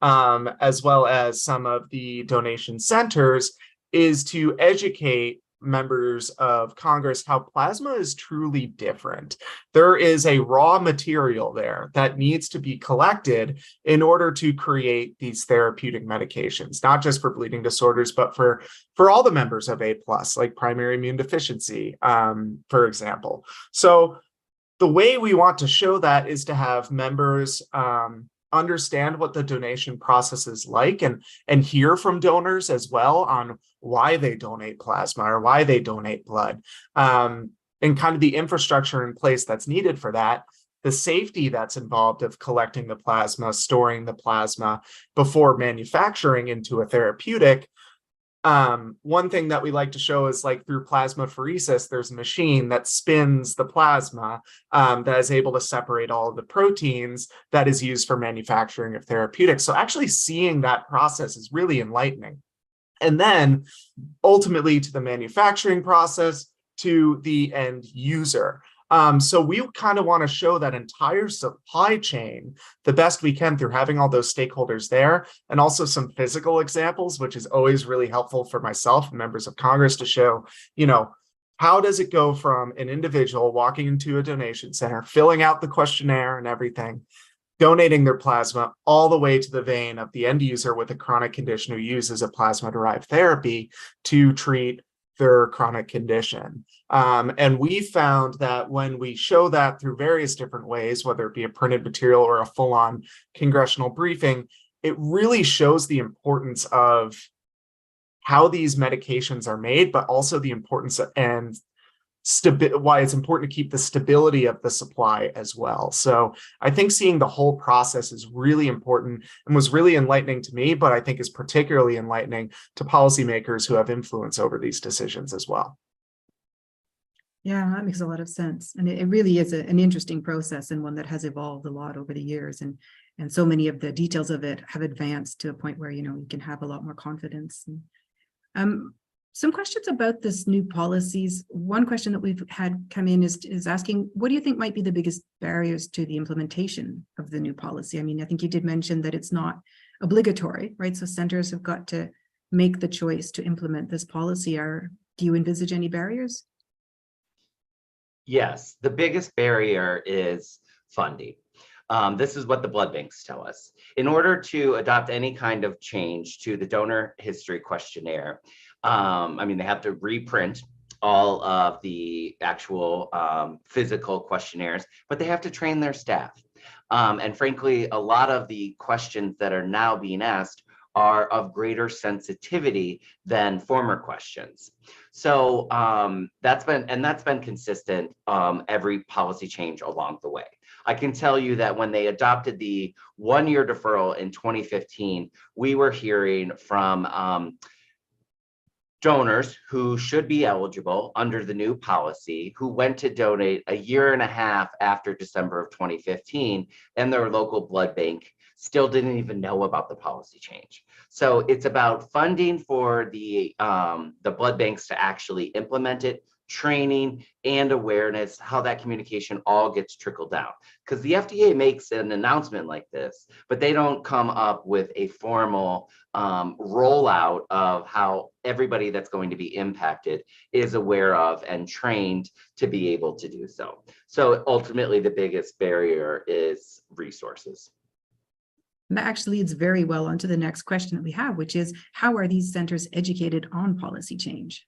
as well as some of the donation centers, is to educate members of Congress how plasma is truly different. There is a raw material there that needs to be collected in order to create these therapeutic medications, not just for bleeding disorders, but for all the members of A+, like primary immune deficiency, for example. So the way we want to show that is to have members understand what the donation process is like and hear from donors as well on why they donate plasma or why they donate blood, and kind of the infrastructure in place that's needed for that, the safety that's involved of collecting the plasma, storing the plasma before manufacturing into a therapeutic. One thing that we like to show is, like, through plasmapheresis, there's a machine that spins the plasma that is able to separate all of the proteins that is used for manufacturing of therapeutics. So actually seeing that process is really enlightening. And then ultimately to the manufacturing process, to the end user. So we kind of want to show that entire supply chain the best we can through having all those stakeholders there, and also some physical examples, which is always really helpful for myself and members of Congress to show, how does it go from an individual walking into a donation center, filling out the questionnaire and everything, donating their plasma, all the way to the vein of the end user with a chronic condition who uses a plasma-derived therapy to treat their chronic condition. And we found that when we show that through various different ways, whether it be a printed material or a full-on congressional briefing, it really shows the importance of how these medications are made, but also the importance and why it's important to keep the stability of the supply as well. So I think seeing the whole process is really important and was really enlightening to me, but I think is particularly enlightening to policymakers who have influence over these decisions as well. Yeah, that makes a lot of sense. And it really is an interesting process, and one that has evolved a lot over the years. And so many of the details of it have advanced to a point where, you can have a lot more confidence. And, some questions about this new policies. One question that we've had come in is asking, what do you think might be the biggest barriers to the implementation of the new policy? I mean, I think you did mention that it's not obligatory, right? So centers have got to make the choice to implement this policy. Do you envisage any barriers? Yes, the biggest barrier is funding. This is what the blood banks tell us. In order to adopt any kind of change to the donor history questionnaire, they have to reprint all of the actual physical questionnaires, but they have to train their staff. And frankly, a lot of the questions that are now being asked are of greater sensitivity than former questions. So that's been consistent every policy change along the way. I can tell you that when they adopted the 1-year deferral in 2015, we were hearing from donors who should be eligible under the new policy, who went to donate a year and a half after December of 2015, and their local blood bank still didn't even know about the policy change. So it's about funding for the blood banks to actually implement it, training and awareness, how that communication all gets trickled down. Because the FDA makes an announcement like this, but they don't come up with a formal rollout of how everybody that's going to be impacted is aware of and trained to be able to do so. So ultimately, the biggest barrier is resources. And that actually leads very well onto the next question that we have, which is, how are these centers educated on policy change?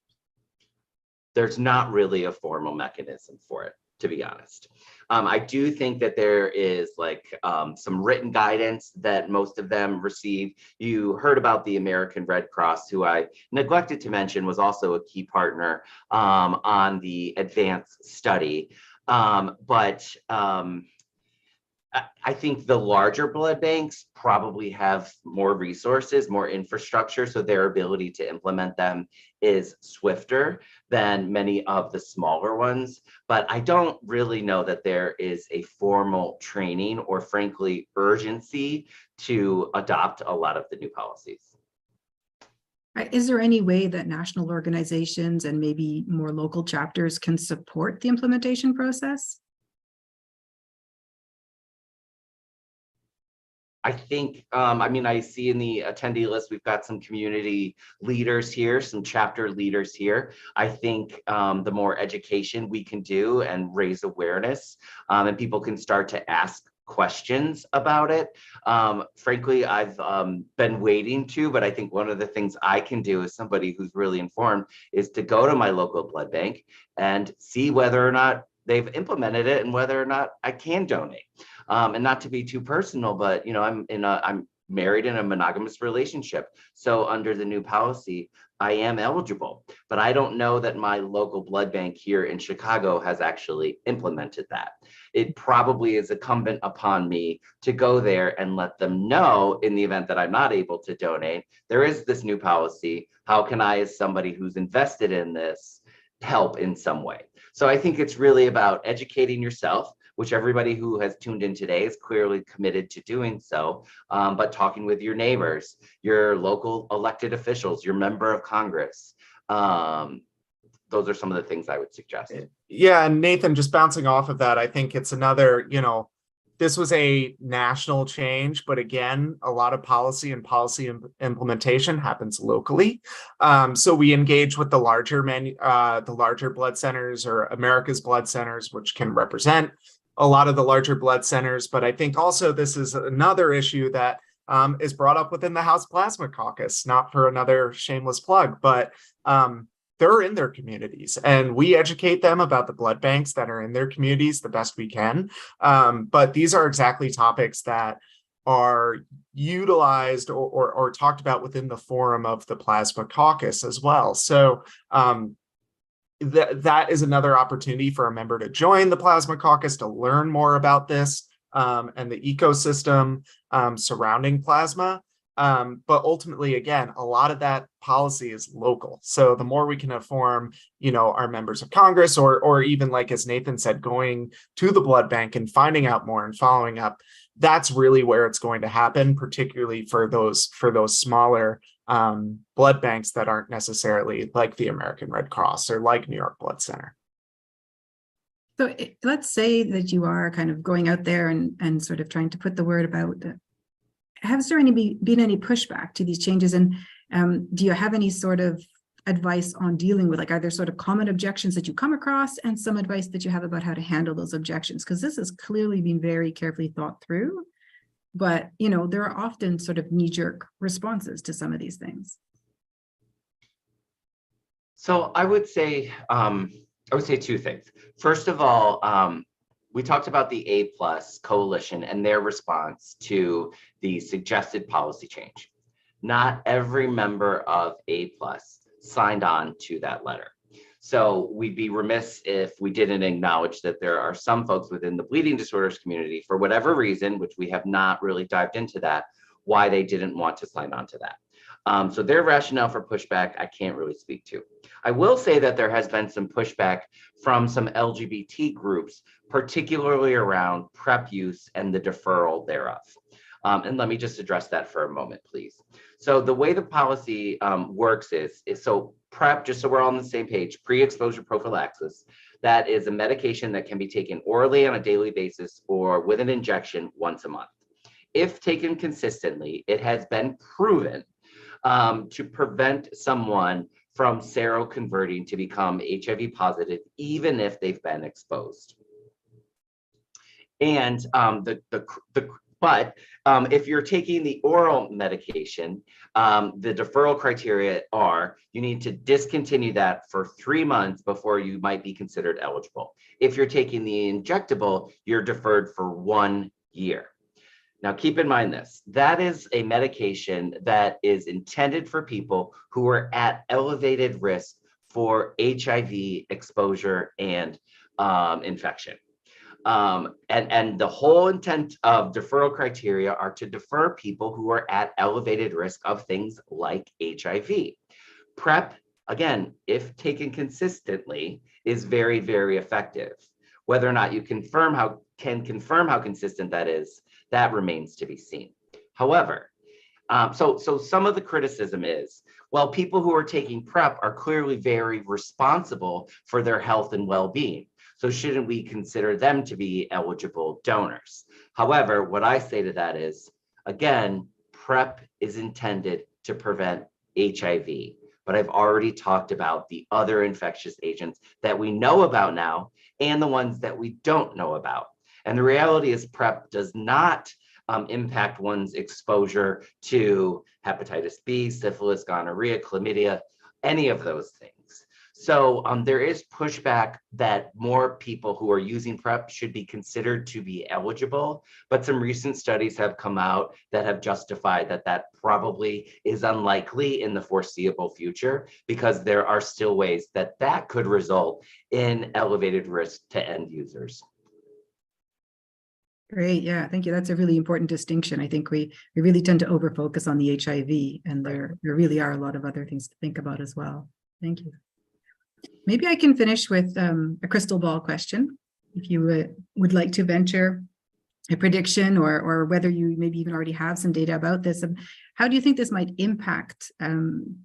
There's not really a formal mechanism for it. to be honest. I do think that there is some written guidance that most of them receive. You heard about the American Red Cross, who I neglected to mention was also a key partner on the advanced study. I think the larger blood banks probably have more resources, more infrastructure, so their ability to implement them is swifter than many of the smaller ones. But I don't really know that there is a formal training or, frankly, urgency to adopt a lot of the new policies. Is there any way that national organizations and maybe more local chapters can support the implementation process? I think, I see in the attendee list, we've got some community leaders here, some chapter leaders here. I think the more education we can do and raise awareness, and people can start to ask questions about it. Frankly, I've been waiting to, but I think one of the things I can do as somebody who's really informed is to go to my local blood bank and see whether or not they've implemented it and whether or not I can donate. And not to be too personal, but I'm married in a monogamous relationship. So under the new policy, I am eligible, but I don't know that my local blood bank here in Chicago has actually implemented that. It probably is incumbent upon me to go there and let them know, in the event that I'm not able to donate, there is this new policy. How can I, as somebody who's invested in this, help in some way? So I think it's really about educating yourself, which everybody who has tuned in today is clearly committed to doing so, but talking with your neighbors, your local elected officials, your member of Congress. Those are some of the things I would suggest. Yeah, and Nathan, just bouncing off of that, I think it's another, this was a national change, but again, a lot of policy and policy implementation happens locally. So we engage with the larger blood centers or America's blood centers, which can represent a lot of the larger blood centers. But I think also this is another issue that is brought up within the House Plasma Caucus, not for another shameless plug, but they're in their communities, and we educate them about the blood banks that are in their communities the best we can. But these are exactly topics that are utilized or talked about within the forum of the Plasma Caucus as well. So that is another opportunity for a member to join the Plasma Caucus to learn more about this and the ecosystem surrounding plasma. But ultimately, again, a lot of that policy is local. So the more we can inform, our members of Congress, or even, like as Nathan said, going to the blood bank and finding out more and following up, that's really where it's going to happen, particularly for those smaller blood banks that aren't necessarily like the American Red Cross or like New York Blood Center. So let's say that you are kind of going out there and sort of trying to put the word about. Has there been any pushback to these changes? And do you have any sort of advice on dealing with, are there sort of common objections that you come across and some advice that you have about how to handle those objections? Because this has clearly been very carefully thought through, but, there are often sort of knee-jerk responses to some of these things. So I would say two things. First of all, we talked about the A+ coalition and their response to the suggested policy change. Not every member of A+ signed on to that letter. So we'd be remiss if we didn't acknowledge that there are some folks within the bleeding disorders community, for whatever reason, which we have not really dived into that, why they didn't want to sign on to that. So their rationale for pushback, I can't really speak to. I will say that there has been some pushback from some LGBT groups, particularly around PrEP use and the deferral thereof. And let me just address that for a moment, please. So the way the policy works is so PrEP, just so we're all on the same page, pre-exposure prophylaxis, that is a medication that can be taken orally on a daily basis or with an injection once a month. If taken consistently, it has been proven to prevent someone from seroconverting to become HIV positive, even if they've been exposed. And the But if you're taking the oral medication, the deferral criteria are you need to discontinue that for 3 months before you might be considered eligible. If you're taking the injectable, you're deferred for 1 year. Now, keep in mind this, that is a medication that is intended for people who are at elevated risk for HIV exposure and infection. And the whole intent of deferral criteria are to defer people who are at elevated risk of things like HIV. PrEP, again, if taken consistently, is very, very effective. Whether or not you can confirm how consistent that is, that remains to be seen. However, so some of the criticism is, well, people who are taking PrEP are clearly very responsible for their health and well-being. So shouldn't we consider them to be eligible donors? However, what I say to that is, again, PrEP is intended to prevent HIV, but I've already talked about the other infectious agents that we know about now and the ones that we don't know about. And the reality is PrEP does not impact one's exposure to hepatitis B, syphilis, gonorrhea, chlamydia, any of those things. So there is pushback that more people who are using PrEP should be considered to be eligible, but some recent studies have come out that have justified that that probably is unlikely in the foreseeable future, because there are still ways that that could result in elevated risk to end users. Great. Yeah, thank you. That's a really important distinction. I think we really tend to over-focus on the HIV, and there really are a lot of other things to think about as well. Thank you. Maybe I can finish with a crystal ball question. If you would like to venture a prediction, or whether you maybe even already have some data about this, how do you think this might impact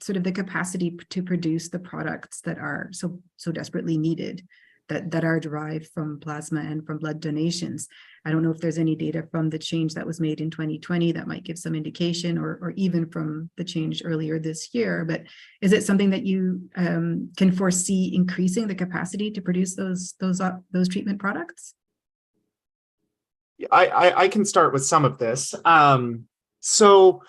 sort of the capacity to produce the products that are so desperately needed, that are derived from plasma and from blood donations? I don't know if there's any data from the change that was made in 2020 that might give some indication, or even from the change earlier this year, but is it something that you can foresee increasing the capacity to produce those treatment products? I can start with some of this. So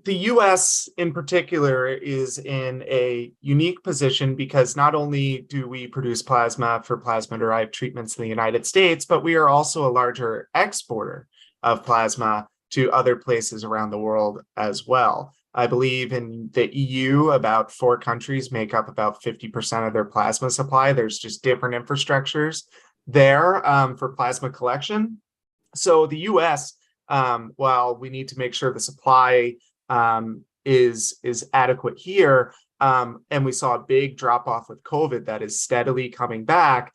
the US in particular is in a unique position because not only do we produce plasma for plasma-derived treatments in the United States, but we are also a larger exporter of plasma to other places around the world as well. I believe in the EU, about 4 countries make up about 50% of their plasma supply. There's just different infrastructures there for plasma collection. So the US, while we need to make sure the supply is adequate here, and we saw a big drop off with COVID that is steadily coming back,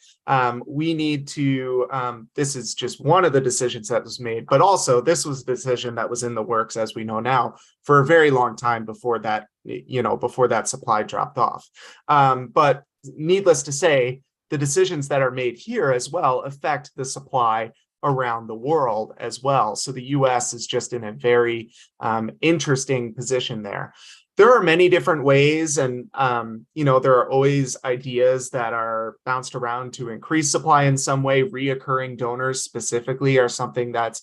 we need to, this is just one of the decisions that was made, but also this was a decision that was in the works, as we know now, for a very long time before that, before that supply dropped off. But needless to say, the decisions that are made here as well affect the supply around the world as well. So the US is just in a very interesting position there. There are many different ways, and there are always ideas that are bounced around to increase supply in some way. Reoccurring donors specifically are something that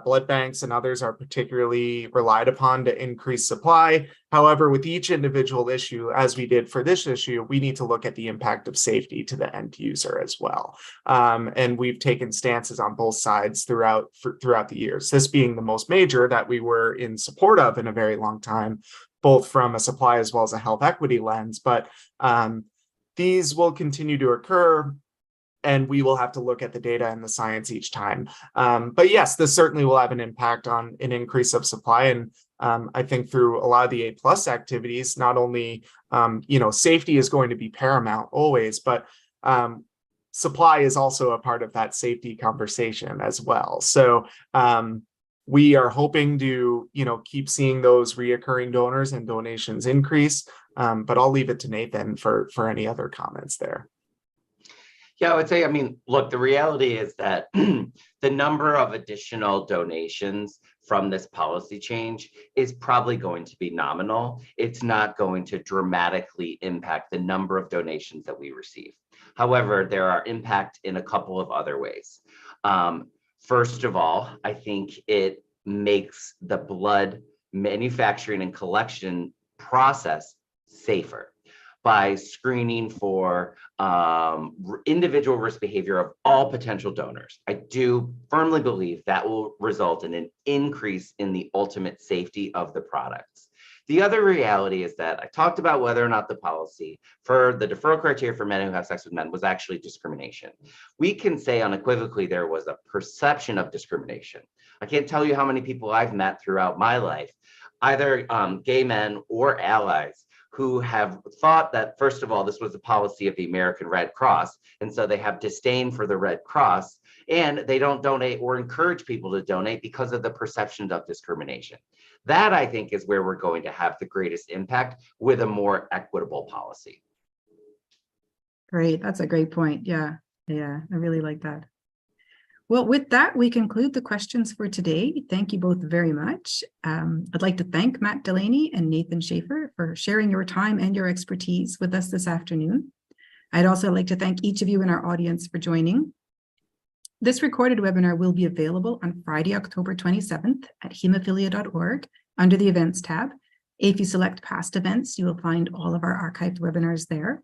blood banks and others are particularly relied upon to increase supply. However, with each individual issue, as we did for this issue, we need to look at the impact of safety to the end user as well. And we've taken stances on both sides throughout the years, this being the most major that we were in support of in a very long time, both from a supply as well as a health equity lens. But these will continue to occur, and we will have to look at the data and the science each time. But yes, this certainly will have an impact on an increase of supply. And I think through a lot of the A+ activities, not only, safety is going to be paramount always, but supply is also a part of that safety conversation as well. So we are hoping to, keep seeing those reoccurring donors and donations increase. But I'll leave it to Nathan for any other comments there. Yeah, I would say, look, the reality is that the number of additional donations from this policy change is probably going to be nominal. It's not going to dramatically impact the number of donations that we receive. However, there are impact in a couple of other ways. First of all, I think it makes the blood manufacturing and collection process safer by screening for individual risk behavior of all potential donors. I do firmly believe that will result in an increase in the ultimate safety of the products. The other reality is that I talked about whether or not the policy for the deferral criteria for men who have sex with men was actually discrimination. We can say unequivocally there was a perception of discrimination. I can't tell you how many people I've met throughout my life, either gay men or allies, who have thought that, first of all, this was a policy of the American Red Cross, and so they have disdain for the Red Cross, and they don't donate or encourage people to donate because of the perception of discrimination. That, I think, is where we're going to have the greatest impact with a more equitable policy. Great, that's a great point. Yeah, I really like that. Well, with that, we conclude the questions for today. Thank you both very much. I'd like to thank Matt Delaney and Nathan Schaefer for sharing your time and your expertise with us this afternoon. I'd also like to thank each of you in our audience for joining. This recorded webinar will be available on Friday, October 27th at hemophilia.org under the Events tab. If you select past events, you will find all of our archived webinars there.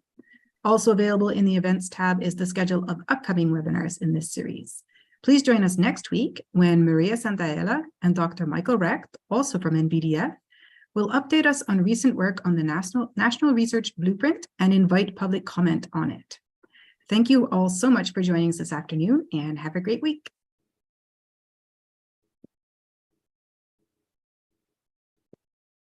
Also available in the Events tab is the schedule of upcoming webinars in this series. Please join us next week when Maria Santaella and Dr. Michael Recht, also from NBDF, will update us on recent work on the National Research Blueprint and invite public comment on it. Thank you all so much for joining us this afternoon, and have a great week.